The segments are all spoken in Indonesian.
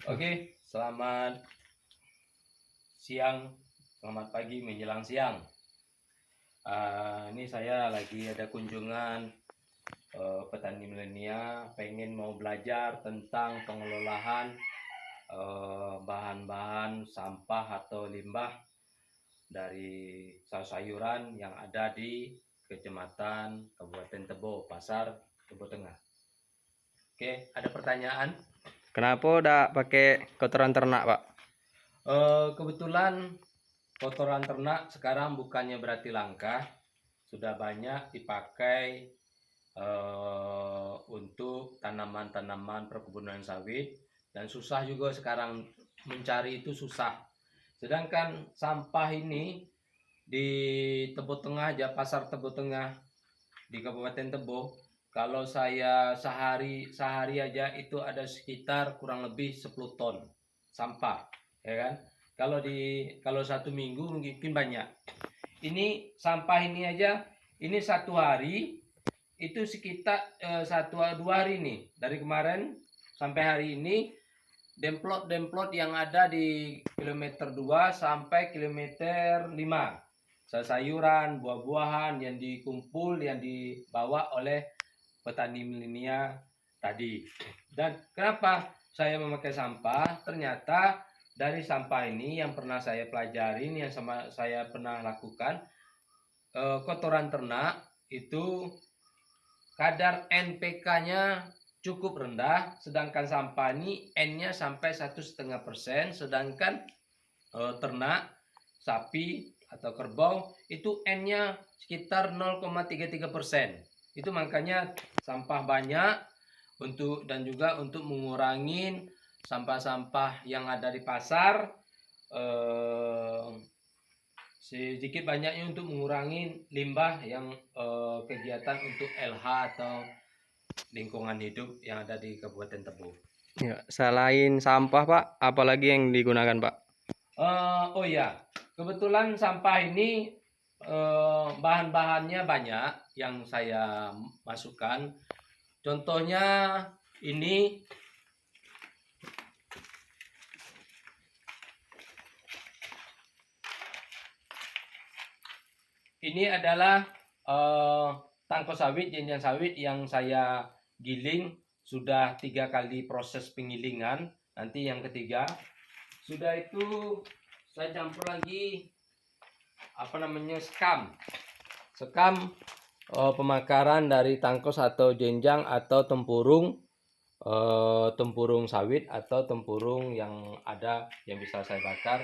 Oke, selamat siang, selamat pagi menjelang siang. Ini saya lagi ada kunjungan petani milenial, pengen mau belajar tentang pengelolaan bahan-bahan sampah atau limbah dari sayur-sayuran yang ada di Kecamatan Kabupaten Tebo, Pasar Tebo Tengah. Oke, ada pertanyaan? Kenapa udah pakai kotoran ternak, Pak? Kebetulan kotoran ternak sekarang bukannya berarti langka, sudah banyak dipakai untuk tanaman-tanaman perkebunan sawit, dan susah juga sekarang mencari itu susah. Sedangkan sampah ini di Tebo Tengah aja, Pasar Tebo Tengah di Kabupaten Tebo, kalau saya sehari aja itu ada sekitar kurang lebih 10 ton sampah, ya kan? Kalau satu minggu mungkin banyak. Ini sampah ini aja, ini satu hari itu sekitar 1-2 hari nih, dari kemarin sampai hari ini, demplot yang ada di kilometer 2 sampai kilometer 5, sayuran, buah-buahan yang dikumpul, yang dibawa oleh petani milenial tadi. Dan kenapa saya memakai sampah? Ternyata dari sampah ini yang pernah saya pelajarin, yang saya pernah lakukan, kotoran ternak itu kadar NPK-nya cukup rendah, sedangkan sampah ini N-nya sampai 1,5%, sedangkan ternak sapi atau kerbau itu N-nya sekitar 0,33%. Itu makanya sampah banyak, dan juga untuk mengurangi sampah-sampah yang ada di pasar, sedikit banyaknya untuk mengurangi limbah yang kegiatan untuk LH atau lingkungan hidup yang ada di Kabupaten Tebo. Ya, selain sampah, Pak, apalagi yang digunakan, Pak? Oh ya, kebetulan sampah ini bahan-bahannya banyak yang saya masukkan. Contohnya ini adalah tangkos sawit, jenjang sawit yang saya giling, sudah 3 kali proses penggilingan. Nanti yang ketiga, sudah itu saya campur lagi sekam pemakaran dari tangkos atau jenjang atau tempurung sawit atau tempurung yang ada yang bisa saya bakar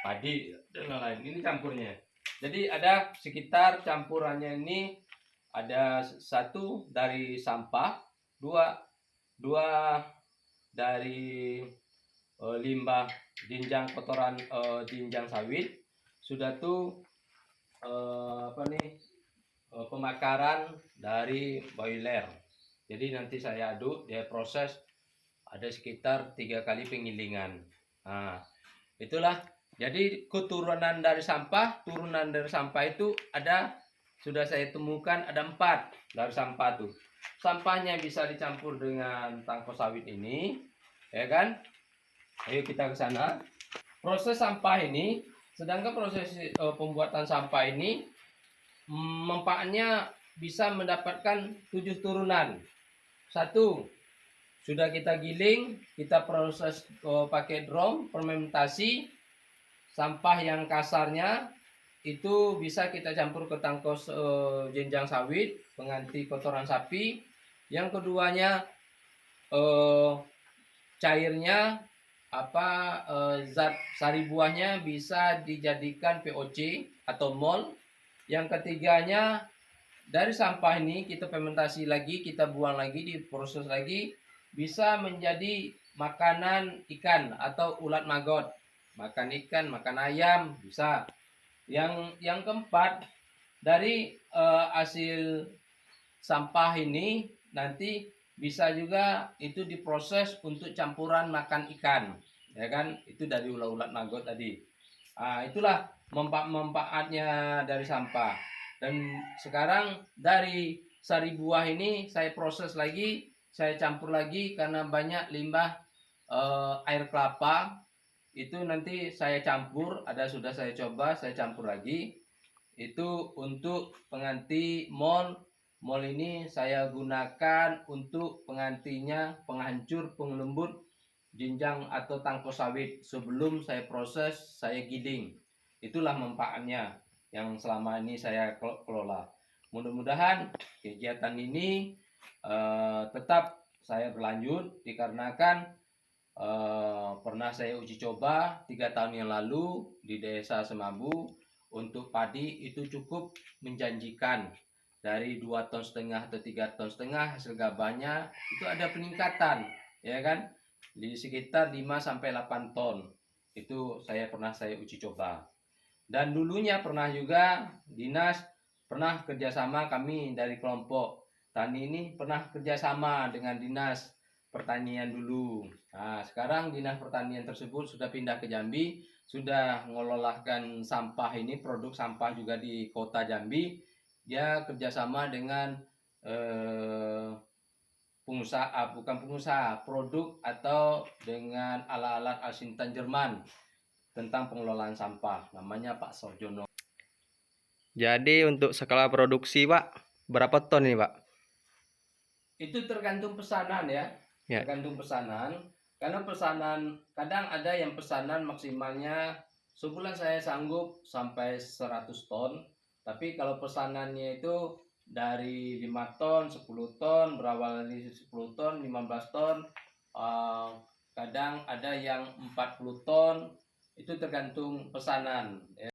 padi dan lain-lain. Ini campurnya. Jadi ada sekitar campurannya ini ada 1 dari sampah, dua dari limbah jenjang kotoran jenjang sawit, sudah tuh pemakaran dari boiler. Jadi nanti saya aduk, dia proses, ada sekitar 3 kali penggilingan. Nah, itulah. Jadi turunan dari sampah itu ada, sudah saya temukan ada 4 dari sampah tuh. Sampahnya bisa dicampur dengan tangkos sawit ini, ya kan? Ayo kita ke sana. Proses sampah ini, sedangkan proses pembuatan sampah ini manfaatnya bisa mendapatkan 7 turunan. 1, sudah kita giling, kita proses pakai drum fermentasi, sampah yang kasarnya itu bisa kita campur ke tangkos jenjang sawit pengganti kotoran sapi. Yang keduanya, cairnya zat sari buahnya bisa dijadikan POC atau MOL. Yang ketiganya, dari sampah ini kita fermentasi lagi, kita buang lagi, diproses lagi, bisa menjadi makanan ikan atau ulat maggot, makan ikan, makan ayam bisa. Yang keempat, dari hasil sampah ini nanti bisa juga itu diproses untuk campuran makan ikan, ya kan? Itu dari ulat maggot tadi. Itulah manfaatnya dari sampah. Dan sekarang dari sari buah ini saya proses lagi, saya campur lagi karena banyak limbah air kelapa itu nanti saya campur, sudah saya coba, saya campur lagi. Itu untuk pengganti mol. Mol ini saya gunakan untuk penggantinya penghancur, pengelembut jenjang atau tangkos sawit sebelum saya proses, saya giling. Itulah manfaatnya yang selama ini saya kelola. Mudah-mudahan kegiatan ini tetap saya berlanjut dikarenakan pernah saya uji coba 3 tahun yang lalu di desa Semabu. Untuk padi itu cukup menjanjikan, dari 2,5 ton atau 3,5 ton hasil gabahnya itu ada peningkatan, ya kan, di sekitar 5 sampai 8 ton. Itu saya uji coba. Dan dulunya pernah juga dinas pernah kerjasama, kami dari kelompok tani ini pernah kerjasama dengan dinas pertanian dulu. Nah, sekarang dinas pertanian tersebut sudah pindah ke Jambi, sudah mengelolakan sampah ini, produk sampah juga di kota Jambi. Dia kerjasama dengan pengusaha, bukan pengusaha, produk atau dengan alat-alat asintan Jerman tentang pengelolaan sampah, namanya Pak Sorjono. Jadi untuk skala produksi Pak, berapa ton ini Pak? Itu tergantung pesanan ya. Ya. Tergantung pesanan. Karena pesanan, kadang ada yang pesanan maksimalnya sebulan saya sanggup sampai 100 ton. Tapi kalau pesanannya itu dari 5 ton, 10 ton, berawal dari 10 ton, 15 ton, kadang ada yang 40 ton, itu tergantung pesanan.